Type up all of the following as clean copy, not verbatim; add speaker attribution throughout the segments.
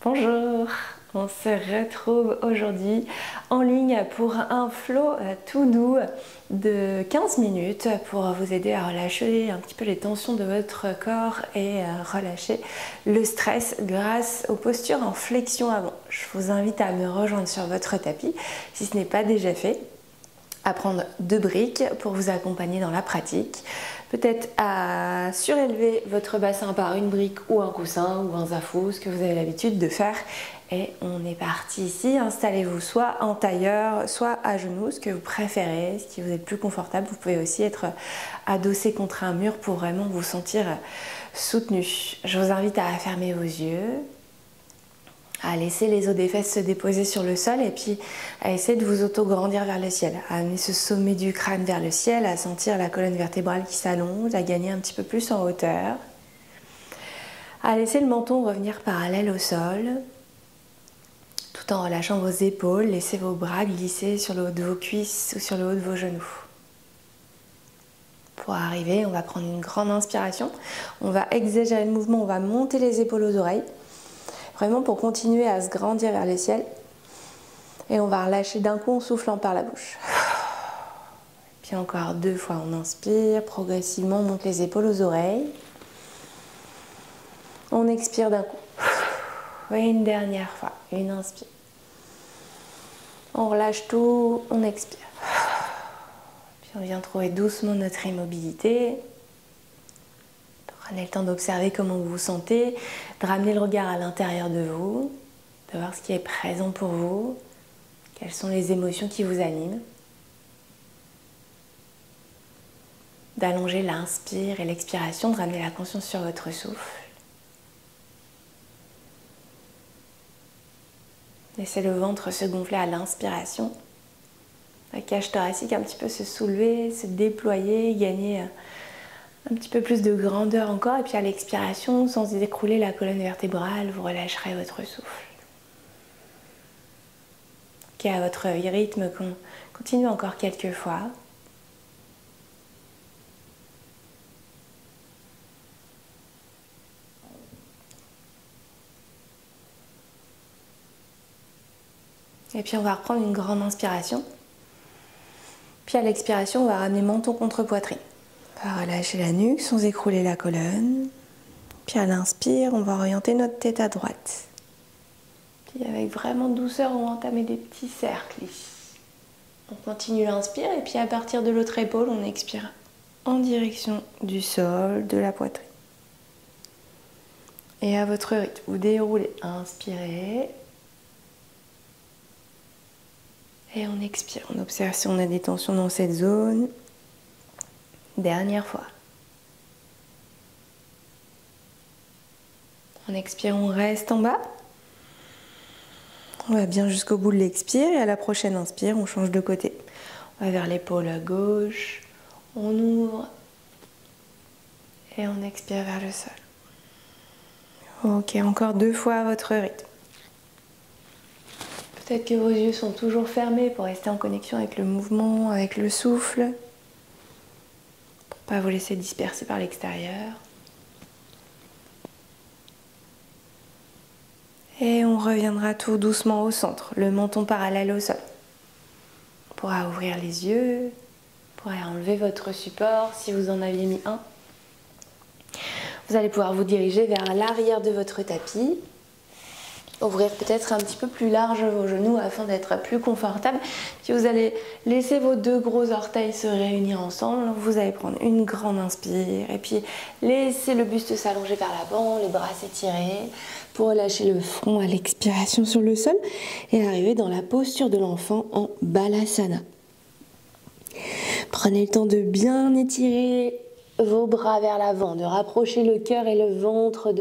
Speaker 1: Bonjour, on se retrouve aujourd'hui en ligne pour un flow tout doux de 15 minutes pour vous aider à relâcher un petit peu les tensions de votre corps et relâcher le stress grâce aux postures en flexion avant. Je vous invite à me rejoindre sur votre tapis si ce n'est pas déjà fait, à prendre 2 briques pour vous accompagner dans la pratique. Peut-être à surélever votre bassin par une brique ou un coussin ou un zafou, ce que vous avez l'habitude de faire. Et on est parti ici. Installez-vous soit en tailleur, soit à genoux, ce que vous préférez, ce qui vous est le plus confortable. Vous pouvez aussi être adossé contre un mur pour vraiment vous sentir soutenu. Je vous invite à fermer vos yeux, à laisser les os des fesses se déposer sur le sol et puis à essayer de vous auto-grandir vers le ciel, à amener ce sommet du crâne vers le ciel, à sentir la colonne vertébrale qui s'allonge, à gagner un petit peu plus en hauteur, à laisser le menton revenir parallèle au sol, tout en relâchant vos épaules, laissez vos bras glisser sur le haut de vos cuisses ou sur le haut de vos genoux. Pour arriver, on va prendre une grande inspiration, on va exagérer le mouvement, on va monter les épaules aux oreilles, vraiment pour continuer à se grandir vers le ciel. Et on va relâcher d'un coup en soufflant par la bouche. Puis encore 2 fois, on inspire, progressivement on monte les épaules aux oreilles. On expire d'un coup. Et une dernière fois, une inspire. On relâche tout, on expire. Puis on vient trouver doucement notre immobilité. Prenez le temps d'observer comment vous vous sentez, de ramener le regard à l'intérieur de vous, de voir ce qui est présent pour vous, quelles sont les émotions qui vous animent. D'allonger l'inspire et l'expiration, de ramener la conscience sur votre souffle. Laissez le ventre se gonfler à l'inspiration. La cage thoracique un petit peu se soulever, se déployer, gagner un petit peu plus de grandeur encore. Et puis à l'expiration, sans écrouler la colonne vertébrale, vous relâcherez votre souffle. Ok, à votre rythme, continuez encore quelques fois. Et puis on va reprendre une grande inspiration. Puis à l'expiration, on va ramener menton contre poitrine. On va relâcher la nuque sans écrouler la colonne. Puis à l'inspire, on va orienter notre tête à droite. Puis avec vraiment douceur, on va entamer des petits cercles ici. On continue l'inspire et puis à partir de l'autre épaule, on expire en direction du sol, de la poitrine. Et à votre rythme, vous déroulez. Inspirez. Et on expire. On observe si on a des tensions dans cette zone. Dernière fois. On expire, on reste en bas. On va bien jusqu'au bout de l'expire et à la prochaine inspire, on change de côté. On va vers l'épaule à gauche, on ouvre et on expire vers le sol. Ok, encore 2 fois à votre rythme. Peut-être que vos yeux sont toujours fermés pour rester en connexion avec le mouvement, avec le souffle, pour ne pas vous laisser disperser par l'extérieur. Et on reviendra tout doucement au centre, le menton parallèle au sol. On pourra ouvrir les yeux, on pourra enlever votre support si vous en aviez mis un. Vous allez pouvoir vous diriger vers l'arrière de votre tapis. Ouvrir peut-être un petit peu plus large vos genoux afin d'être plus confortable. Puis vous allez laisser vos 2 gros orteils se réunir ensemble. Vous allez prendre une grande inspire et puis laissez le buste s'allonger vers l'avant, les bras s'étirer pour relâcher le front à l'expiration sur le sol et arriver dans la posture de l'enfant en Balasana. Prenez le temps de bien étirer vos bras vers l'avant, de rapprocher le cœur et le ventre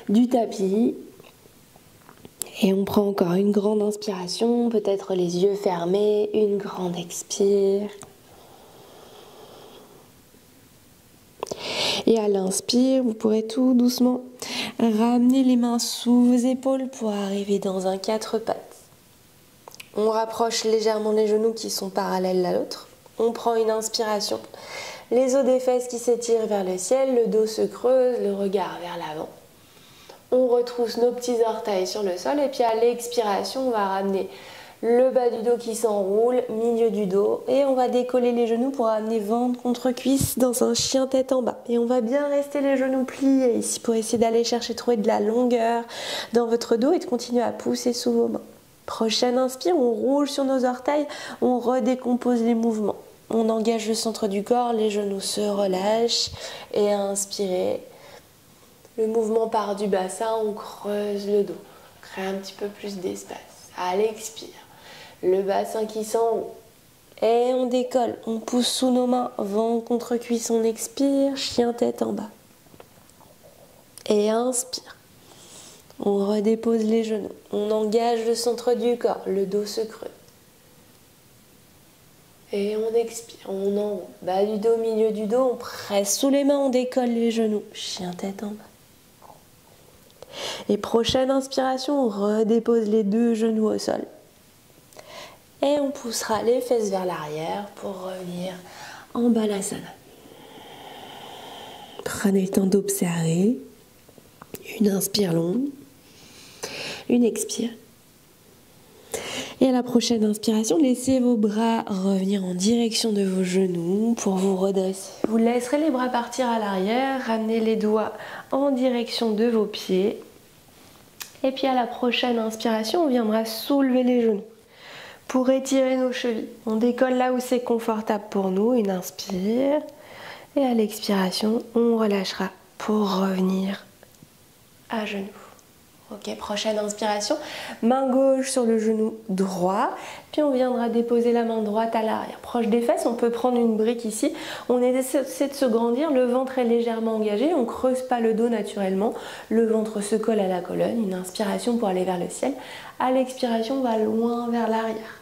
Speaker 1: du tapis. Et on prend encore une grande inspiration, peut-être les yeux fermés, une grande expire. Et à l'inspire, vous pourrez tout doucement ramener les mains sous vos épaules pour arriver dans un 4 pattes. On rapproche légèrement les genoux qui sont parallèles à l'autre. On prend une inspiration. Les os des fesses qui s'étirent vers le ciel, le dos se creuse, le regard vers l'avant. On retrousse nos petits orteils sur le sol et puis à l'expiration, on va ramener le bas du dos qui s'enroule, milieu du dos et on va décoller les genoux pour amener ventre contre cuisse dans un chien tête en bas. Et on va bien rester les genoux pliés ici pour essayer d'aller chercher, trouver de la longueur dans votre dos et de continuer à pousser sous vos mains. Prochaine inspire, on roule sur nos orteils, on redécompose les mouvements. On engage le centre du corps, les genoux se relâchent et à inspirer. Le mouvement part du bassin, on creuse le dos, on crée un petit peu plus d'espace. À l'expire, le bassin qui s'enroule et on décolle, on pousse sous nos mains, ventre contre cuisse, on expire, chien tête en bas. Et inspire, on redépose les genoux, on engage le centre du corps, le dos se creuse. Et on expire, on enroule, bas du dos, milieu du dos, on presse sous les mains, on décolle les genoux, chien tête en bas. Et prochaine inspiration, on redépose les deux genoux au sol. Et on poussera les fesses vers l'arrière pour revenir en balasana. Prenez le temps d'observer. Une inspire longue, une expire. Et à la prochaine inspiration, laissez vos bras revenir en direction de vos genoux pour vous redresser. Vous laisserez les bras partir à l'arrière, ramenez les doigts en direction de vos pieds. Et puis à la prochaine inspiration, on viendra soulever les genoux pour étirer nos chevilles. On décolle là où c'est confortable pour nous, une inspire. Et à l'expiration, on relâchera pour revenir à genoux. Ok, prochaine inspiration, main gauche sur le genou droit, puis on viendra déposer la main droite à l'arrière, proche des fesses. On peut prendre une brique ici, on essaie de se grandir, le ventre est légèrement engagé, on ne creuse pas le dos naturellement, le ventre se colle à la colonne, une inspiration pour aller vers le ciel, à l'expiration on va loin vers l'arrière.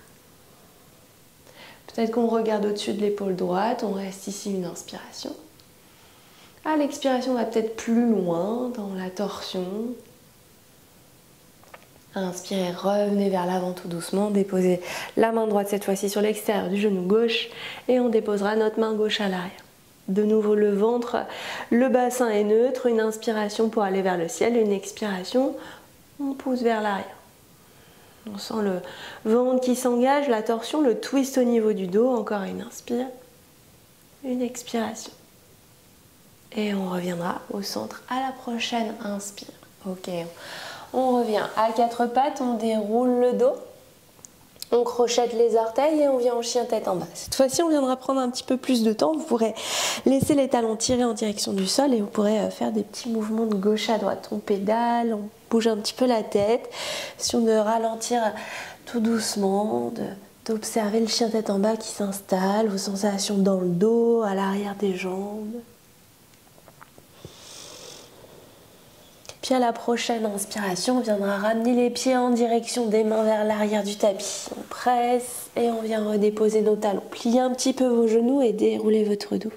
Speaker 1: Peut-être qu'on regarde au-dessus de l'épaule droite, on reste ici une inspiration. À l'expiration on va peut-être plus loin dans la torsion. Inspirez, revenez vers l'avant tout doucement, déposez la main droite cette fois-ci sur l'extérieur du genou gauche et on déposera notre main gauche à l'arrière. De nouveau le ventre, le bassin est neutre, une inspiration pour aller vers le ciel, une expiration, on pousse vers l'arrière. On sent le ventre qui s'engage, la torsion, le twist au niveau du dos, encore une inspire, une expiration. Et on reviendra au centre à la prochaine inspire. Ok. On revient à quatre pattes, on déroule le dos, on crochette les orteils et on vient en chien tête en bas. Cette fois-ci, on viendra prendre un petit peu plus de temps. Vous pourrez laisser les talons tirés en direction du sol et vous pourrez faire des petits mouvements de gauche à droite. On pédale, on bouge un petit peu la tête, question de ralentir tout doucement, d'observer le chien tête en bas qui s'installe, vos sensations dans le dos, à l'arrière des jambes. Puis à la prochaine inspiration, on viendra ramener les pieds en direction des mains vers l'arrière du tapis. On presse et on vient redéposer nos talons. Pliez un petit peu vos genoux et déroulez votre dos.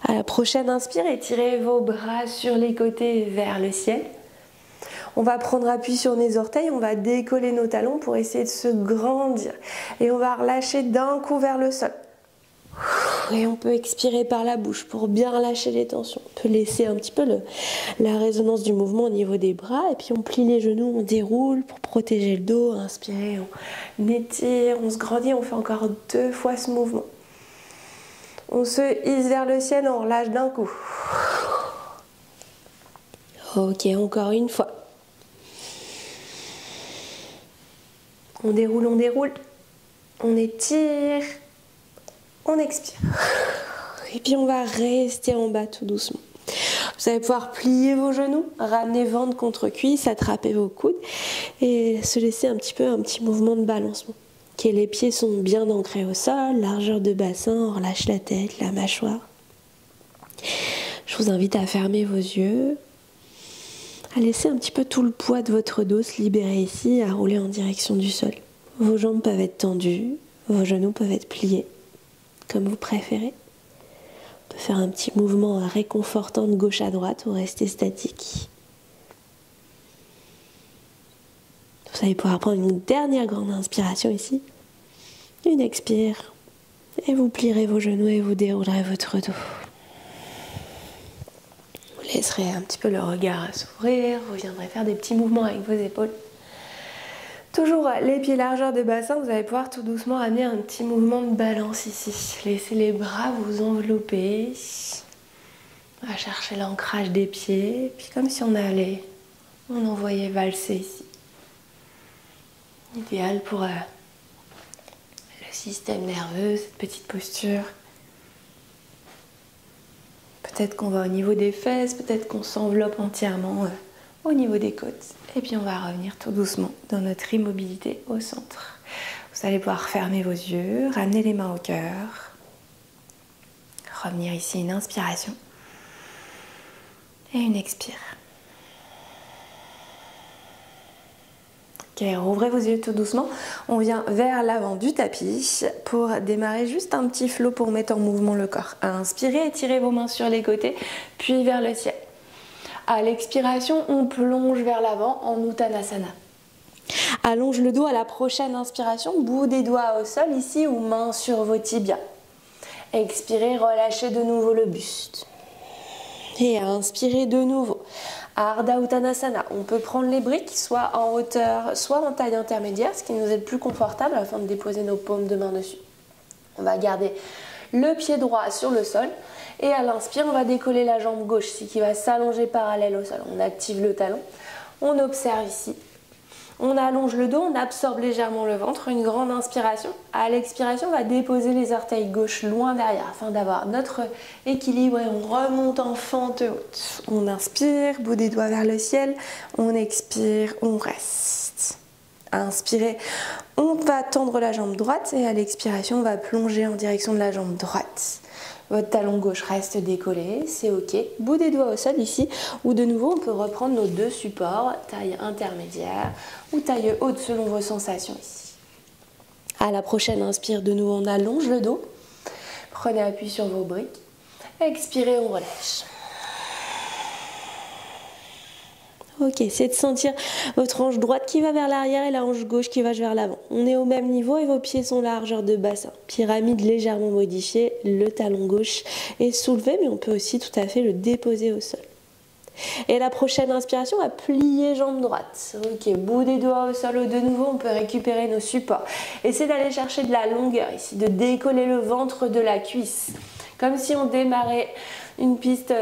Speaker 1: À la prochaine inspire, étirez vos bras sur les côtés vers le ciel. On va prendre appui sur les orteils, on va décoller nos talons pour essayer de se grandir. Et on va relâcher d'un coup vers le sol. Et on peut expirer par la bouche pour bien relâcher les tensions. On peut laisser un petit peu la résonance du mouvement au niveau des bras. Et puis on plie les genoux, on déroule pour protéger le dos. Inspirez, on étire, on se grandit. On fait encore 2 fois ce mouvement. On se hisse vers le ciel, on relâche d'un coup. Ok, encore une fois. On déroule, on étire. On expire. Et puis on va rester en bas tout doucement. Vous allez pouvoir plier vos genoux, ramener ventre contre cuisse, attraper vos coudes et se laisser un petit mouvement de balancement. Ok, les pieds sont bien ancrés au sol, largeur de bassin, on relâche la tête, la mâchoire. Je vous invite à fermer vos yeux, à laisser un petit peu tout le poids de votre dos se libérer ici, à rouler en direction du sol. Vos jambes peuvent être tendues, vos genoux peuvent être pliés. Comme vous préférez. On peut faire un petit mouvement réconfortant de gauche à droite ou rester statique. Vous allez pouvoir prendre une dernière grande inspiration ici. Une expire. Et vous plierez vos genoux et vous déroulerez votre dos. Vous Laisserez un petit peu le regard s'ouvrir, vous viendrez faire des petits mouvements avec vos épaules. Toujours les pieds largeur de bassin, vous allez pouvoir tout doucement amener un petit mouvement de balance ici. Laissez les bras vous envelopper. On va chercher l'ancrage des pieds, puis comme si on envoyait valser ici. Idéal pour le système nerveux, cette petite posture. Peut-être qu'on va au niveau des fesses, peut-être qu'on s'enveloppe entièrement au niveau des côtes. Et puis on va revenir tout doucement dans notre immobilité au centre. Vous allez pouvoir fermer vos yeux, ramener les mains au cœur. Revenir ici, une inspiration. Et une expire. Ok, rouvrez vos yeux tout doucement. On vient vers l'avant du tapis pour démarrer juste un petit flow pour mettre en mouvement le corps. Inspirez, étirez vos mains sur les côtés, puis vers le ciel. À l'expiration, on plonge vers l'avant en Uttanasana. Allonge le dos à la prochaine inspiration, bout des doigts au sol ici ou main sur vos tibias. Expirez, relâchez de nouveau le buste. Et inspirez de nouveau. Ardha Uttanasana. On peut prendre les briques, soit en hauteur, soit en taille intermédiaire, ce qui nous est le plus confortable afin de déposer nos paumes de main dessus. On va garder le pied droit sur le sol. Et à l'inspire, on va décoller la jambe gauche ici qui va s'allonger parallèle au sol. On active le talon. On observe ici. On allonge le dos, on absorbe légèrement le ventre, une grande inspiration. À l'expiration, on va déposer les orteils gauche loin derrière afin d'avoir notre équilibre et on remonte en fente haute. On inspire, bout des doigts vers le ciel. On expire, on reste. Inspirez, on va tendre la jambe droite et à l'expiration, on va plonger en direction de la jambe droite. Votre talon gauche reste décollé, c'est ok. Bout des doigts au sol ici, ou de nouveau on peut reprendre nos deux supports, taille intermédiaire ou taille haute selon vos sensations ici. À la prochaine inspire, de nouveau on allonge le dos. Prenez appui sur vos briques. Expirez, on relâche. Ok, c'est de sentir votre hanche droite qui va vers l'arrière et la hanche gauche qui va vers l'avant. On est au même niveau et vos pieds sont largeur de bassin. Pyramide légèrement modifiée, le talon gauche est soulevé, mais on peut aussi tout à fait le déposer au sol. Et la prochaine inspiration, on va plier jambe droite. Ok, bout des doigts au sol, de nouveau, on peut récupérer nos supports. Essayez d'aller chercher de la longueur ici, de décoller le ventre de la cuisse. Comme si on démarrait une piste,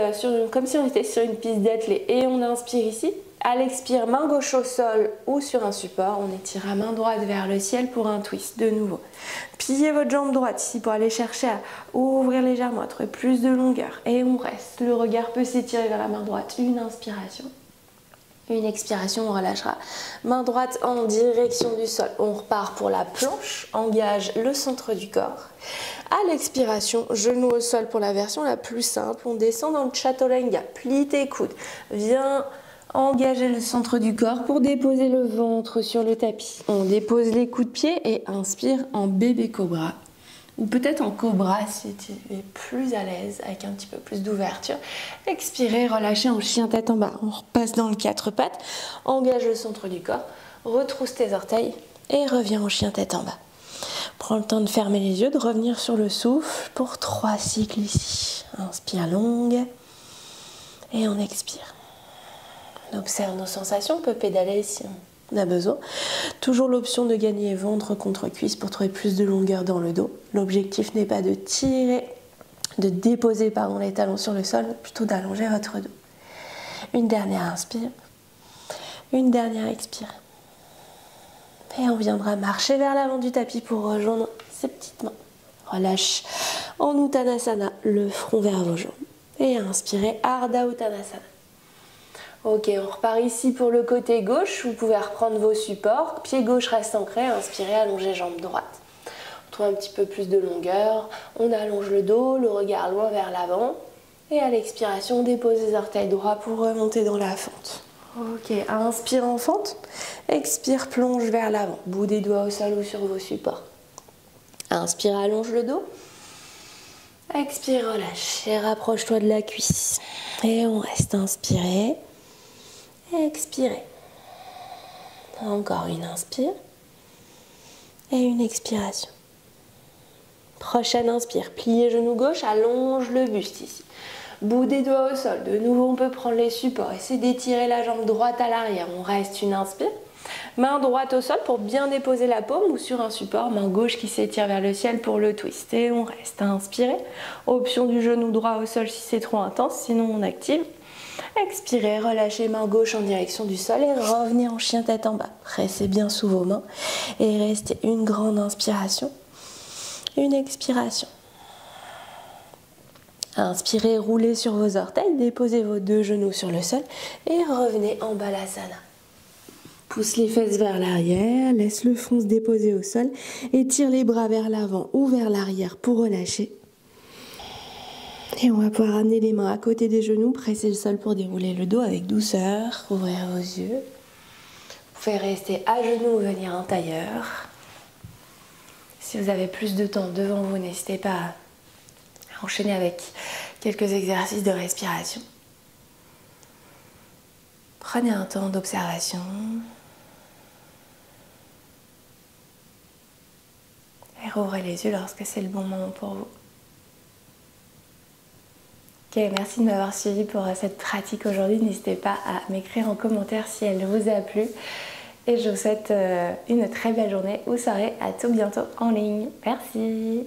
Speaker 1: comme si on était sur une piste d'athlée. Et on inspire ici. À l'expire, main gauche au sol ou sur un support. On étire à main droite vers le ciel pour un twist. De nouveau. Pliez votre jambe droite ici pour aller chercher à ouvrir légèrement, à trouver plus de longueur. Et on reste. Le regard peut s'étirer vers la main droite. Une inspiration. Une expiration, on relâchera. Main droite en direction du sol. On repart pour la planche. Engage le centre du corps. À l'expiration, genou au sol pour la version la plus simple. On descend dans le Chaturanga. Plie tes coudes. Viens engager le centre du corps pour déposer le ventre sur le tapis. On dépose les coups de pied et inspire en bébé cobra. Ou peut-être en cobra si tu es plus à l'aise avec un petit peu plus d'ouverture. Expirez, relâchez en chien tête en bas. On repasse dans le quatre pattes. Engage le centre du corps. Retrousse tes orteils et reviens en chien tête en bas. Prends le temps de fermer les yeux, de revenir sur le souffle pour 3 cycles ici. Inspire longue et on expire. On observe nos sensations, on peut pédaler si on a besoin. Toujours l'option de gagner ventre contre cuisse pour trouver plus de longueur dans le dos. L'objectif n'est pas de tirer, de déposer les talons sur le sol, mais plutôt d'allonger votre dos. Une dernière inspire, une dernière expire. Et on viendra marcher vers l'avant du tapis pour rejoindre ces petites mains. Relâche en Uttanasana, le front vers vos jambes. Et inspirez, Ardha Uttanasana. Ok, on repart ici pour le côté gauche. Vous pouvez reprendre vos supports. Pied gauche reste ancré. Inspirez, allongez jambe droite. On trouve un petit peu plus de longueur. On allonge le dos, le regard loin vers l'avant. Et à l'expiration, on dépose les orteils droits pour remonter dans la fente. Ok, inspire en fente. Expire, plonge vers l'avant. Bout des doigts au sol ou sur vos supports. Inspire, allonge le dos. Expire, relâche. Et rapproche-toi de la cuisse. Et on reste inspiré. Expirez. Encore une inspire. Et une expiration. Prochaine inspire. Pliez genou gauche, allonge le buste ici. Bout des doigts au sol. De nouveau, on peut prendre les supports. Essayez d'étirer la jambe droite à l'arrière. On reste une inspire. Main droite au sol pour bien déposer la paume ou sur un support. Main gauche qui s'étire vers le ciel pour le twist. Et on reste à inspirer. Option du genou droit au sol si c'est trop intense. Sinon, on active. Expirez, relâchez main gauche en direction du sol et revenez en chien tête en bas. Pressez bien sous vos mains et restez une grande inspiration, une expiration. Inspirez, roulez sur vos orteils, déposez vos deux genoux sur le sol et revenez en balasana. Pousse les fesses vers l'arrière, laisse le front se déposer au sol et tire les bras vers l'avant ou vers l'arrière pour relâcher. Et on va pouvoir amener les mains à côté des genoux, presser le sol pour dérouler le dos avec douceur, ouvrir vos yeux. Vous pouvez rester à genoux ou venir en tailleur. Si vous avez plus de temps devant vous, n'hésitez pas à enchaîner avec quelques exercices de respiration. Prenez un temps d'observation. Et rouvrez les yeux lorsque c'est le bon moment pour vous. Ok, merci de m'avoir suivi pour cette pratique aujourd'hui. N'hésitez pas à m'écrire en commentaire si elle vous a plu. Et je vous souhaite une très belle journée ou soirée. À tout bientôt en ligne. Merci.